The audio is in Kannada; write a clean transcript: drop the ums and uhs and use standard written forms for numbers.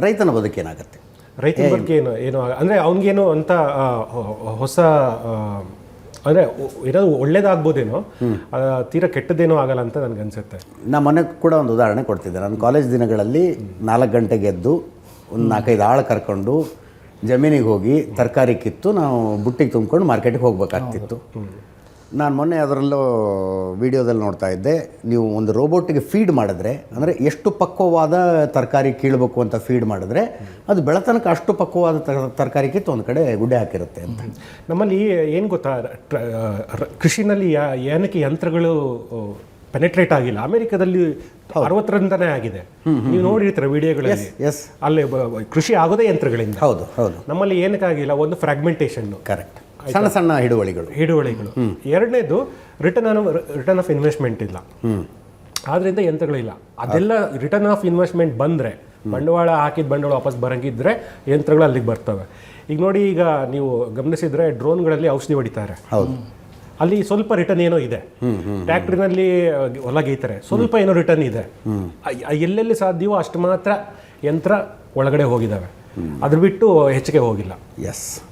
ರೈತನ ಬದುಕೇನಾಗುತ್ತೆ? ರೈತನ ಬಗ್ಗೆ ಏನು ಅಂದರೆ ಅವನಿಗೇನು ಅಂತ ಹೊಸ ಅಂದರೆ ಏನಾದ್ರು ಒಳ್ಳೇದಾಗ್ಬೋದೇನೋ, ತೀರಾ ಕೆಟ್ಟದೇನೋ ಆಗಲ್ಲ ಅಂತ ನನಗೆ ಅನಿಸುತ್ತೆ. ನಾ ಮೊನ್ನೆ ಕೂಡ ಒಂದು ಉದಾಹರಣೆ ಕೊಡ್ತಿದ್ದೆ. ನಾನು ಕಾಲೇಜ್ ದಿನಗಳಲ್ಲಿ 4 ಗಂಟೆಗೆ ಎದ್ದು ಒಂದು 4-5 ಆಳು ಕರ್ಕೊಂಡು ಜಮೀನಿಗೆ ಹೋಗಿ ತರಕಾರಿ ಕಿತ್ತು ನಾವು ಬುಟ್ಟಿಗೆ ತುಂಬ್ಕೊಂಡು ಮಾರ್ಕೆಟಿಗೆ ಹೋಗ್ಬೇಕಾಗ್ತಿತ್ತು. ನಾನು ಮೊನ್ನೆ ಅದರಲ್ಲೂ ವಿಡಿಯೋದಲ್ಲಿ ನೋಡ್ತಾ ಇದ್ದೆ, ನೀವು ಒಂದು ರೋಬೋಟಿಗೆ ಫೀಡ್ ಮಾಡಿದ್ರೆ, ಅಂದರೆ ಎಷ್ಟು ಪಕ್ವವಾದ ತರಕಾರಿ ಕೀಳಬೇಕು ಅಂತ ಫೀಡ್ ಮಾಡಿದ್ರೆ ಅದು ಬೆಳತನಕ ಅಷ್ಟು ಪಕ್ವವಾದ ತರಕಾರಿ ಕಿತ್ತು ಒಂದು ಕಡೆ ಗುಡ್ಡೆ ಹಾಕಿರುತ್ತೆ ಅಂತ. ನಮ್ಮಲ್ಲಿ ಏನು ಗೊತ್ತಾ, ಕೃಷಿನಲ್ಲಿ ಏನಕ್ಕೆ ಯಂತ್ರಗಳು ಪೆನೆಟ್ರೇಟ್ ಆಗಿಲ್ಲ. ಅಮೆರಿಕದಲ್ಲಿ 60ರಿಂದನೇ ಆಗಿದೆ. ನೀವು ನೋಡಿರ್ತೀರ ವಿಡಿಯೋಗಳಲ್ಲಿ. ಅಲ್ಲಿ ಕೃಷಿ ಆಗೋದೇ ಯಂತ್ರಗಳಿಂದ. ಹೌದು ಹೌದು. ನಮ್ಮಲ್ಲಿ ಏನಕ್ಕಾಗಿಲ್ಲ, ಒಂದು ಫ್ರಾಗ್ಮೆಂಟೇಷನ್, ಕರೆಕ್ಟ್, ಸಣ್ಣ ಸಣ್ಣ ಹಿಡುವಳಿಗಳು. ಎರಡನೇದು ರಿಟರ್ನ್ ಆಫ್ ಇನ್ವೆಸ್ಟ್ಮೆಂಟ್ ಇಲ್ಲ, ಆದ್ರಿಂದ ಯಂತ್ರಗಳಿಲ್ಲ. ಅದೆಲ್ಲ ರಿಟರ್ನ್ ಆಫ್ ಇನ್ವೆಸ್ಟ್ಮೆಂಟ್ ಬಂದರೆ, ಬಂಡವಾಳ ಹಾಕಿದ ಬಂಡವಾಳ ವಾಪಸ್ ಬರಂಗಿದ್ರೆ ಯಂತ್ರಗಳು ಅಲ್ಲಿಗೆ ಬರ್ತವೆ. ಈಗ ನೋಡಿ, ಈಗ ನೀವು ಗಮನಿಸಿದ್ರೆ ಡ್ರೋನ್ಗಳಲ್ಲಿ ಔಷಧಿ ಹೊಡಿತಾರೆ. ಹೌದು, ಅಲ್ಲಿ ಸ್ವಲ್ಪ ರಿಟರ್ನ್ ಏನೋ ಇದೆ. ಟ್ರ್ಯಾಕ್ಟರ್ನಲ್ಲಿ ಹೊಲ ಗೀತಾರೆ, ಸ್ವಲ್ಪ ಏನೋ ರಿಟರ್ನ್ ಇದೆ. ಎಲ್ಲೆಲ್ಲಿ ಸಾಧ್ಯವೋ ಅಷ್ಟು ಮಾತ್ರ ಯಂತ್ರ ಒಳಗಡೆ ಹೋಗಿದ್ದಾವೆ, ಅದ್ರ ಬಿಟ್ಟು ಹೆಚ್ಚಿಗೆ ಹೋಗಿಲ್ಲ. ಎಸ್.